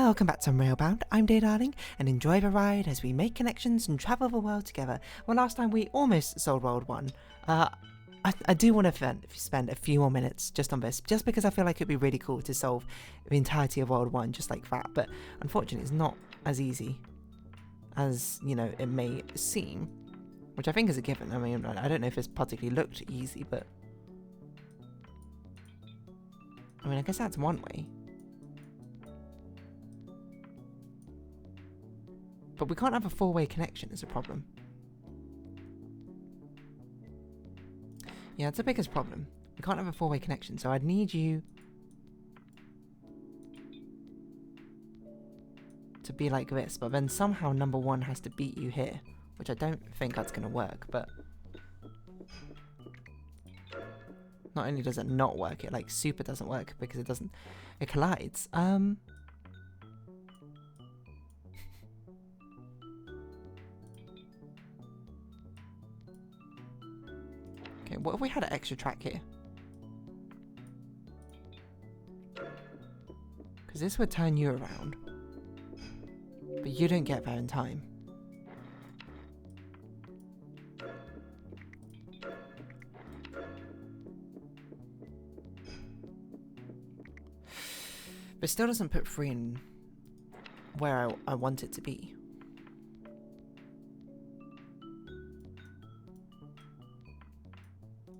Welcome back to Railbound. I'm Day Darling, and enjoy the ride as we make connections and travel the world together. Well, last time we almost solved World 1. I do want to spend a few more minutes just on this, just because I feel like it'd be really cool to solve the entirety of World 1 just like that, but unfortunately it's not as easy as, you know, it may seem, which I think is a given. I mean, I don't know if this particularly looked easy, but I mean, I guess that's one way. But we can't have a four-way connection is a problem. Yeah, it's the biggest problem. We can't have a four-way connection, so I'd need you to be like this, but then somehow number 1 has to beat you here, which I don't think that's going to work, but not only does it not work, it like super doesn't work because it collides. Okay, what if we had an extra track here? Because this would turn you around, but you don't get there in time. But still doesn't put 3 in where I want it to be.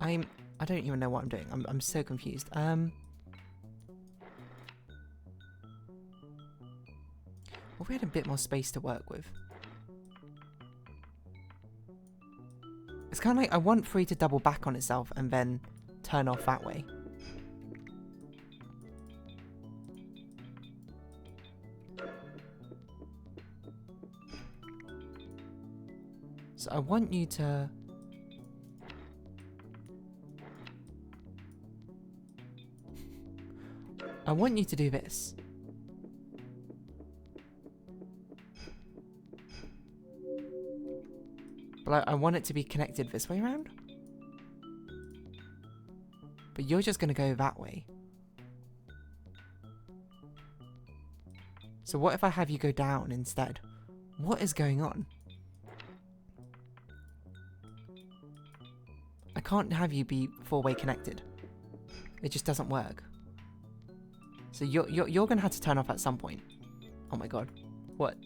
I don't even know what I'm doing. I'm so confused. What if we had a bit more space to work with? It's kind of like I want 3 to double back on itself and then turn off that way. So I want you to do this. But I want it to be connected this way around. But you're just going to go that way. So what if I have you go down instead? What is going on? I can't have you be 4-way connected. It just doesn't work. So you're gonna have to turn off at some point. Oh my god. What?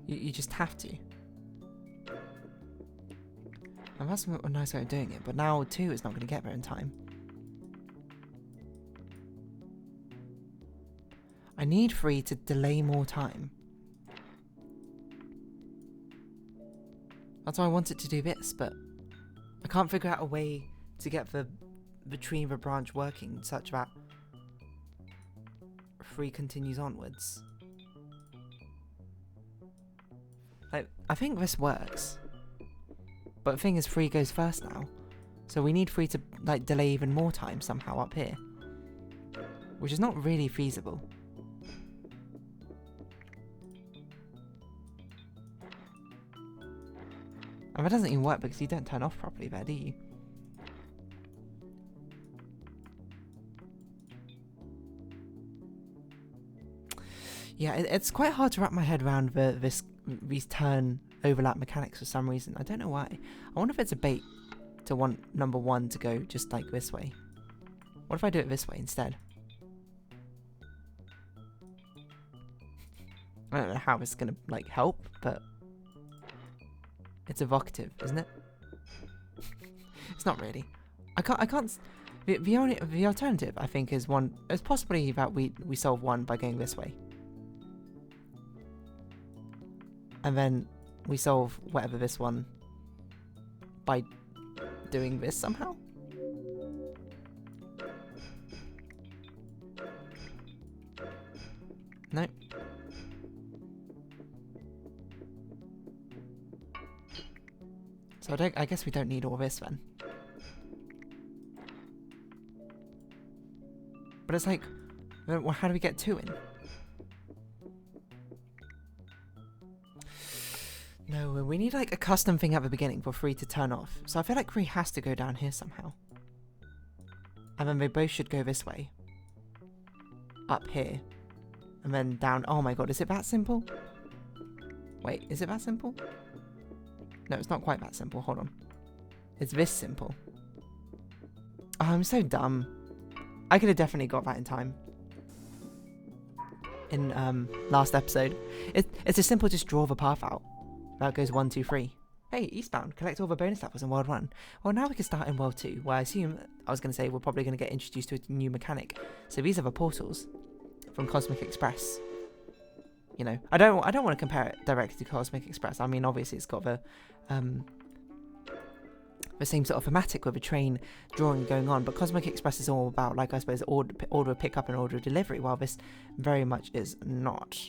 you just have to. And that's a nice way of doing it, but now 2 is not gonna get there in time. I need 3 to delay more time. That's why I wanted to do this, but I can't figure out a way to get the retriever branch working such that 3 continues onwards. Like, I think this works. But the thing is 3 goes first now. So we need 3 to like delay even more time somehow up here. Which is not really feasible. And that doesn't even work because you don't turn off properly there, do you? Yeah, it's quite hard to wrap my head around these turn overlap mechanics for some reason. I don't know why. I wonder if it's a bait to want number 1 to go just like this way. What if I do it this way instead? I don't know how it's gonna like help, but it's evocative, isn't it? It's not really. I can't. The alternative I think is possibly that we solve 1 by going this way, and then we solve whatever this one by doing this somehow. No. So I guess we don't need all this then. But it's like, well, how do we get 2 in? No, we need like a custom thing at the beginning for 3 to turn off. So I feel like 3 has to go down here somehow. And then they both should go this way. Up here. And then down. Oh my god, is it that simple? Wait, is it that simple? No, it's not quite that simple. Hold on. It's this simple. Oh, I'm so dumb. I could have definitely got that in time. In last episode. It's as simple, just draw the path out. That goes 1, 2, 3. Hey, Eastbound, collect all the bonus levels in World 1. Well, now we can start in World 2, where I assume, I was going to say, we're probably going to get introduced to a new mechanic. So these are the portals from Cosmic Express. You know, I don't want to compare it directly to Cosmic Express. I mean, obviously it's got the same sort of thematic with a train drawing going on, but Cosmic Express is all about, like, I suppose, order of pickup and order of delivery, while this very much is not.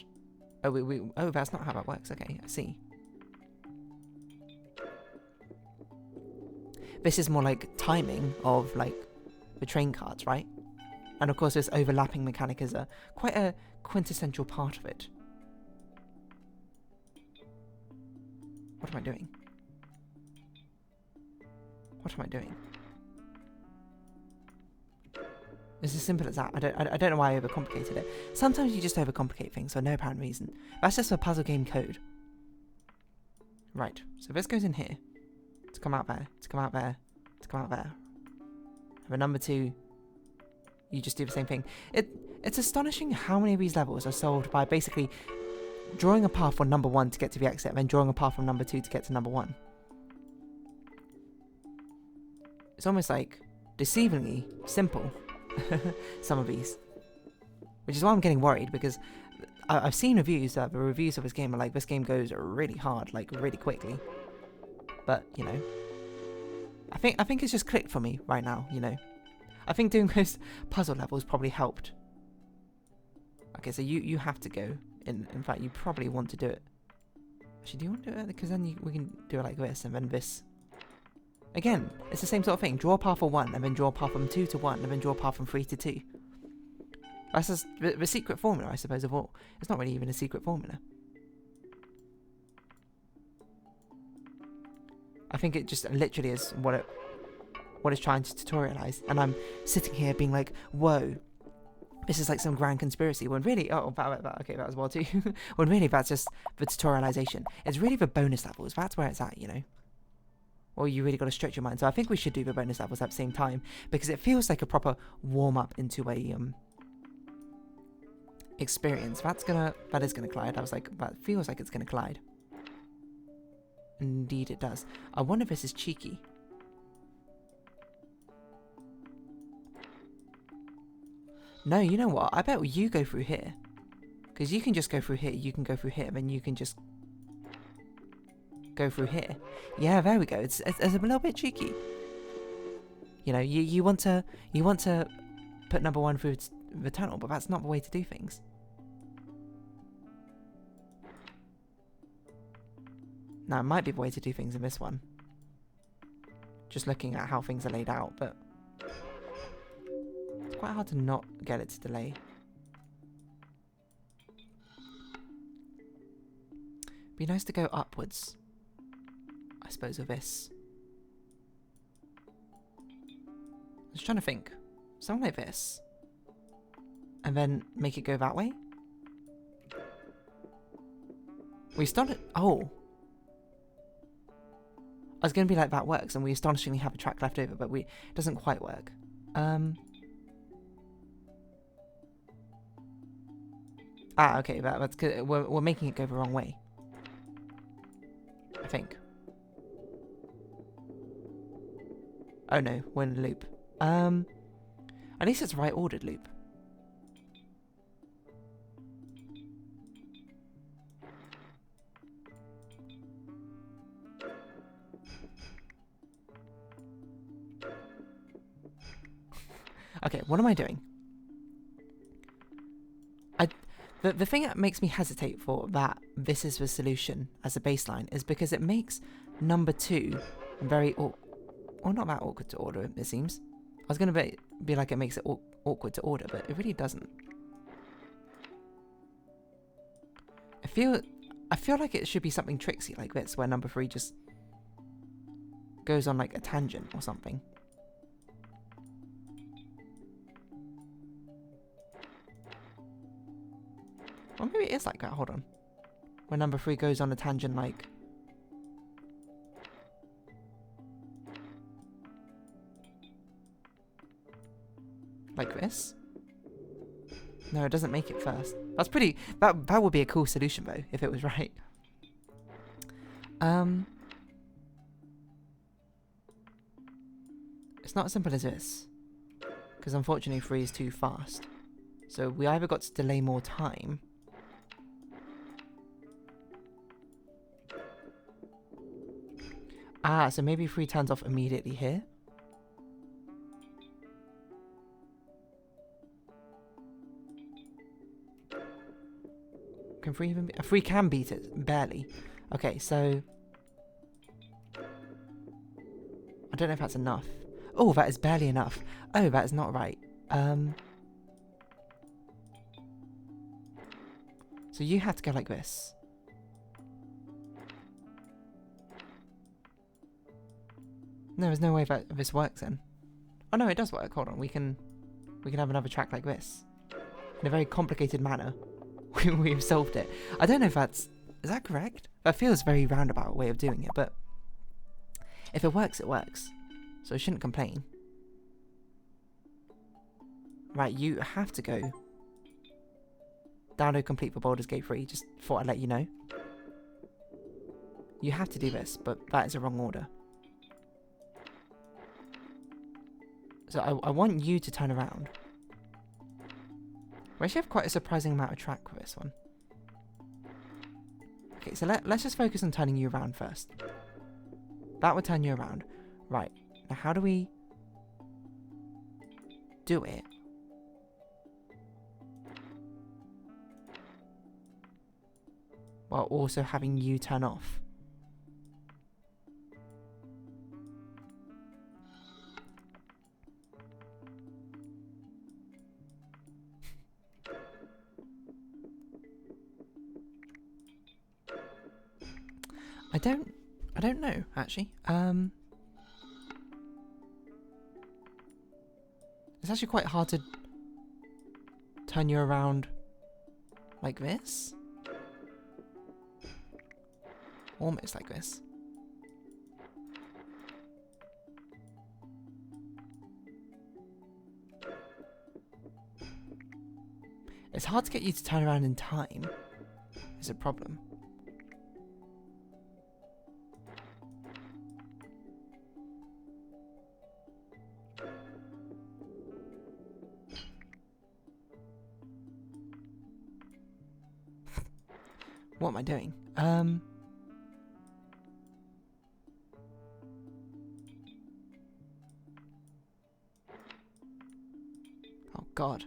Oh, that's not how that works. Okay, I see. This is more like timing of, like, the train cards, right? And of course this overlapping mechanic is quite a quintessential part of it. What am I doing? What am I doing? It's as simple as that. I don't know why I overcomplicated it. Sometimes you just overcomplicate things for no apparent reason. That's just a puzzle game code. Right, so this goes in here. To come out there, to come out there, to come out there. And the number 2, you just do the same thing. It's astonishing how many of these levels are solved by basically drawing a path from number 1 to get to the exit, and then drawing a path from number 2 to get to number 1. It's almost like deceivingly simple, some of these. Which is why I'm getting worried, because I've seen reviews that the reviews of this game are like, this game goes really hard, like really quickly. But, you know, I think it's just clicked for me right now, you know. I think doing those puzzle levels probably helped. Okay, so you have to go. In fact, you probably want to do it. Actually, do you want to do it? Because then we can do it like this, and then this. Again, it's the same sort of thing. Draw a path from 1, and then draw a path from 2 to 1, and then draw a path from 3 to 2. That's just the secret formula, I suppose, of all. It's not really even a secret formula. I think it just literally is what it's trying to tutorialize, and I'm sitting here being like, whoa, this is like some grand conspiracy, when really, okay, that was well too, when really that's just the tutorialization. It's really the bonus levels, that's where it's at, you know. Or you really got to stretch your mind. So I think we should do the bonus levels at the same time, because it feels like a proper warm-up into a experience. That is gonna collide. I was like, that feels like it's gonna collide. Indeed it does. I wonder if this is cheeky. No, you know what? I bet you go through here. Because you can just go through here, you can go through here, then you can just go through here. Yeah, there we go. It's a little bit cheeky. You know, you want to put number 1 through the tunnel, but that's not the way to do things. Now, it might be the way to do things in this one. Just looking at how things are laid out, but it's quite hard to not get it to delay. Be nice to go upwards, I suppose, of this. I was trying to think. Something like this. And then make it go that way? We started... Oh! I was going to be like, that works, and we astonishingly have a track left over, but it doesn't quite work. Okay, that's good. We're making it go the wrong way. I think. Oh no, we're in a loop. At least it's a right ordered loop. Okay, what am I doing? The thing that makes me hesitate for that this is the solution as a baseline is because it makes number 2 very well, not that awkward to order, it seems. I was going to be like it makes it awkward to order, but it really doesn't. I feel like it should be something tricksy like this, where number 3 just goes on like a tangent or something. Or maybe it is like that. Hold on. When number 3 goes on a tangent like... like this? No, it doesn't make it first. That's pretty... That would be a cool solution, though, if it was right. It's not as simple as this. Because unfortunately 3 is too fast. So we either got to delay more time... Ah, so maybe 3 turns off immediately here? Can 3 even... 3 can beat it, barely. Okay, so... I don't know if that's enough. Oh, that is barely enough. Oh, that is not right. So you have to go like this. No, there's no way that this works then. Oh no, it does work. Hold on, we can have another track like this. In a very complicated manner. We've solved it. I don't know if that's... Is that correct? That feels a very roundabout way of doing it, but... If it works, it works. So I shouldn't complain. Right, you have to go. Download complete for Baldur's Gate 3. Just thought I'd let you know. You have to do this, but that is a wrong order. So I want you to turn around. We actually have quite a surprising amount of track with this one. Okay, so let's just focus on turning you around first. That would turn you around. Right. Now how do we do it? While also having you turn off. I don't know, actually. It's actually quite hard to turn you around like this. Almost like this. It's hard to get you to turn around in time. Is a problem. What am I doing? Oh God.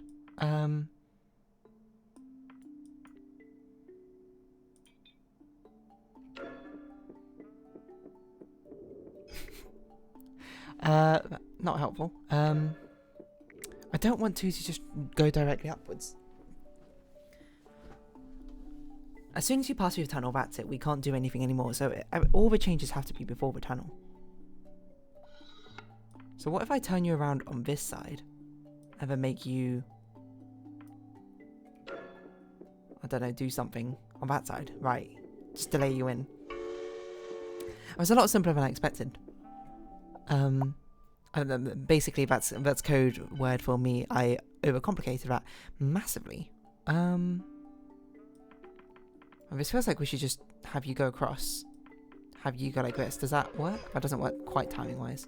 Not helpful. I don't want to just go directly upwards. As soon as you pass through the tunnel, that's it. We can't do anything anymore. So all the changes have to be before the tunnel. So what if I turn you around on this side and then make you, I don't know, do something on that side? Right. Just delay you in. It was a lot simpler than I expected. Basically, that's code word for me. I overcomplicated that massively. This feels like we should just have you go across. Have you go like this. Does that work? That doesn't work quite timing-wise.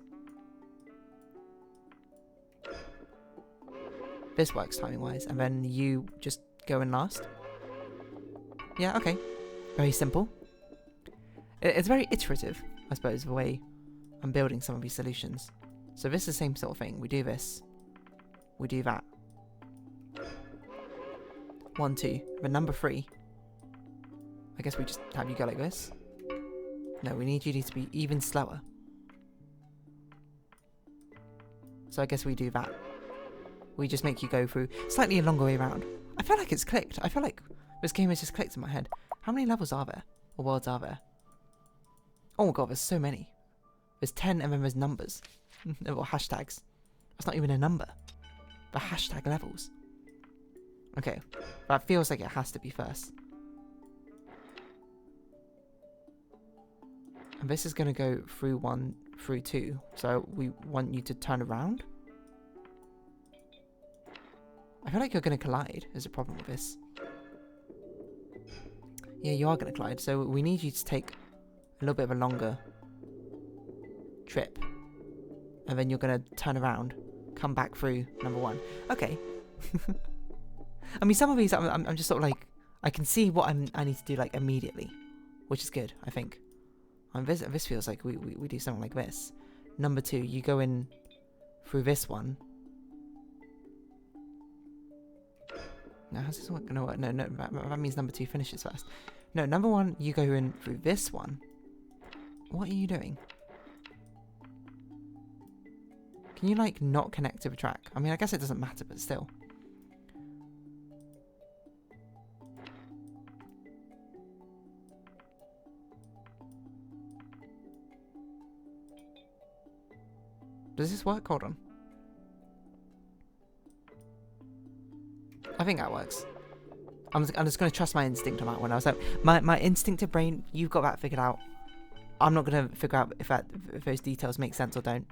This works timing-wise. And then you just go in last. Yeah, okay. Very simple. It's very iterative, I suppose, the way I'm building some of these solutions. So this is the same sort of thing. We do this. We do that. 1, 2. Then number 3. I guess we just have you go like this. No, we need you to be even slower. So I guess we do that. We just make you go through slightly a longer way around. I feel like it's clicked. I feel like this game has just clicked in my head. How many levels are there? Or worlds are there? Oh my god, there's so many. There's 10 and then there's numbers. Or hashtags. That's not even a number. The hashtag levels. Okay, that feels like it has to be first. And this is going to go through 1, through 2. So we want you to turn around. I feel like you're going to collide. There's a problem with this. Yeah, you are going to collide. So we need you to take a little bit of a longer trip. And then you're going to turn around. Come back through number 1. Okay. I mean, some of these, I'm just sort of like, I can see what I need to do like immediately. Which is good, I think. This feels like we do something like this. Number 2, you go in through this one. No, how's this one gonna work? No, that means number 2 finishes first. No, number 1, you go in through this one. What are you doing? Can you, like, not connect to the track? I mean, I guess it doesn't matter, but still. Does this work? Hold on. I think that works. I'm just going to trust my instinct on that one. I was like, my instinctive brain, you've got that figured out. I'm not going to figure out if those details make sense or don't.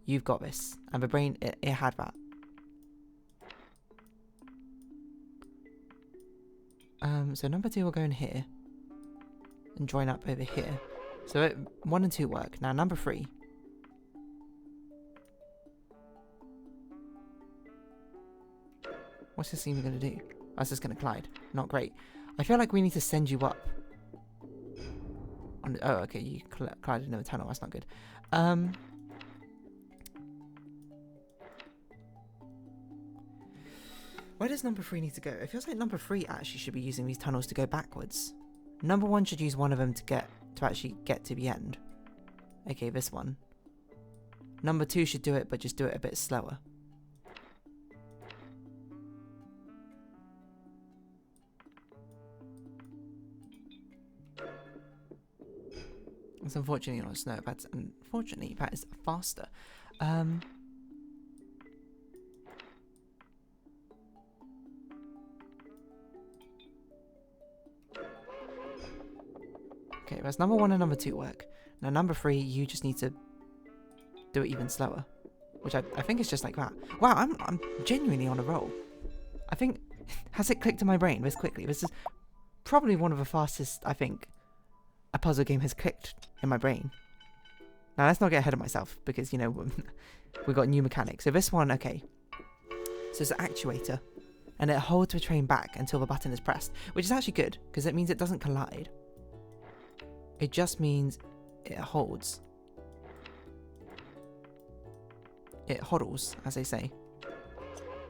You've got this. And the brain, it had that. So number 2 will go in here. And join up over here. So 1 and 2 work. Now number 3. What's this even going to do? Oh, it's just going to collide. Not great. I feel like we need to send you up. Oh, okay. You collided in a tunnel. That's not good. Where does number 3 need to go? It feels like number 3 actually should be using these tunnels to go backwards. Number 1 should use one of them to actually get to the end. Okay, this one. Number 2 should do it, but just do it a bit slower. It's unfortunately not snow, but unfortunately that is faster. Okay, that's number 1 and number 2 work. Now number 3, you just need to do it even slower. Which I think is just like that. Wow, I'm genuinely on a roll. I think, has it clicked in my brain this quickly? This is probably one of the fastest, I think, a puzzle game has clicked in my brain. Now let's not get ahead of myself, because, you know, we've got new mechanics. So this one, okay. So it's an actuator, and it holds the train back until the button is pressed, which is actually good, because it means it doesn't collide. It just means it holds. It hodls, as they say.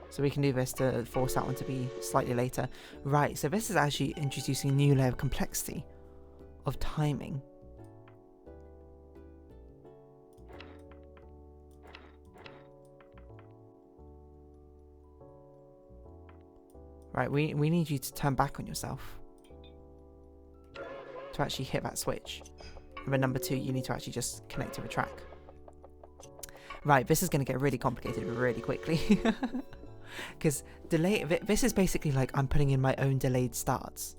So we can do this to force that one to be slightly later. Right, so this is actually introducing a new layer of complexity. Of timing. Right, we need you to turn back on yourself to actually hit that switch. And then number 2, you need to actually just connect to the track. Right, this is going to get really complicated really quickly. Because this is basically like I'm putting in my own delayed starts.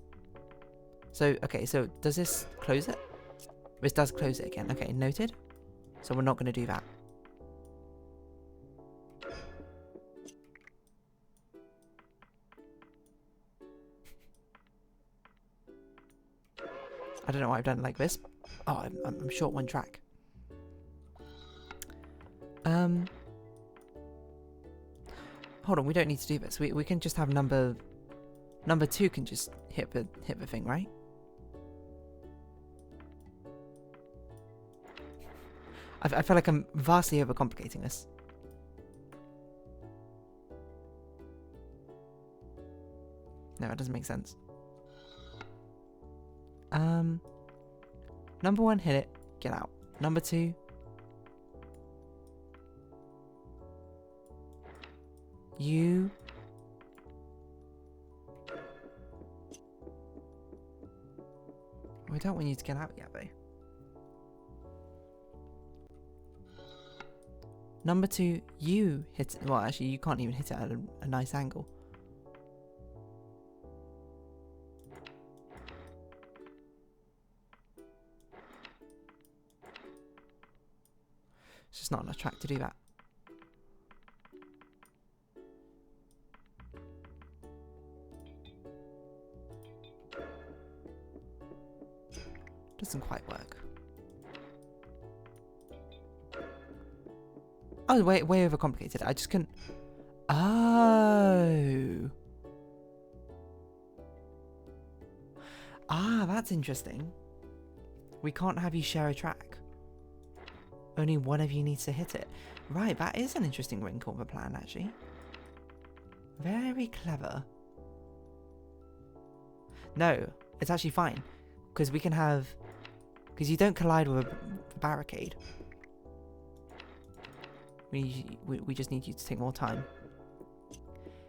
So, okay, so does this close it? This does close it again. Okay, noted. So we're not going to do that. I don't know why I've done it like this. Oh, I'm short 1 track. Hold on, we don't need to do this. We can just have number 2 can just hit the thing, right? I feel like I'm vastly overcomplicating this. No, that doesn't make sense. Number 1, hit it, get out. Number 2, you we don't want you to get out yet, though. Number 2, you hit it. Well, actually, you can't even hit it at a nice angle. It's not enough track to do that. Doesn't quite work. Oh, way overcomplicated. I just couldn't. Oh. Ah, that's interesting. We can't have you share a track. Only one of you needs to hit it. Right, that is an interesting wrinkle of a plan, actually. Very clever. No, it's actually fine. Because we can have... Because you don't collide with a barricade. We just need you to take more time.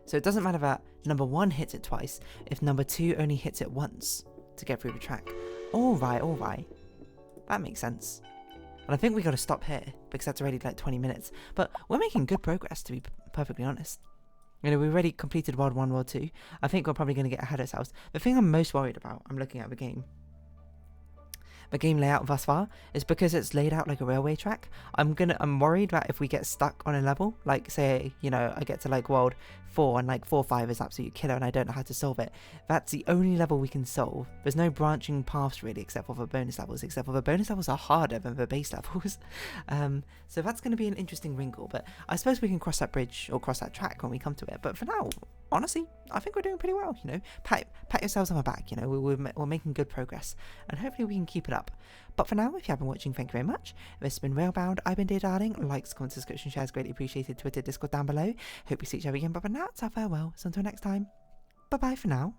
So it doesn't matter that number 1 hits it twice if number 2 only hits it once to get through the track. Alright. That makes sense. And I think we got to stop here because that's already like 20 minutes. But we're making good progress, to be perfectly honest. You know, we already completed World 1, World 2. I think we're probably going to get ahead of ourselves. The thing I'm most worried about, I'm looking at the game layout thus far, is because it's laid out like a railway track. I'm worried that if we get stuck on a level, like say, you know, I get to like World 4 and like 4, 5 is absolute killer and I don't know how to solve it. That's the only level we can solve. There's no branching paths really except for the bonus levels, except for the bonus levels are harder than the base levels. So that's going to be an interesting wrinkle, but I suppose we can cross that bridge or cross that track when we come to it. But for now, honestly, I think we're doing pretty well, you know. Pat yourselves on the back, you know, we're making good progress and hopefully we can keep it up. But for now, if you have been watching, thank you very much. This has been Railbound. I've been Dear Darling. Likes, comments, subscription, shares, greatly appreciated. Twitter, Discord down below. Hope we see each other again. But for now, it's our farewell. So until next time, bye bye for now.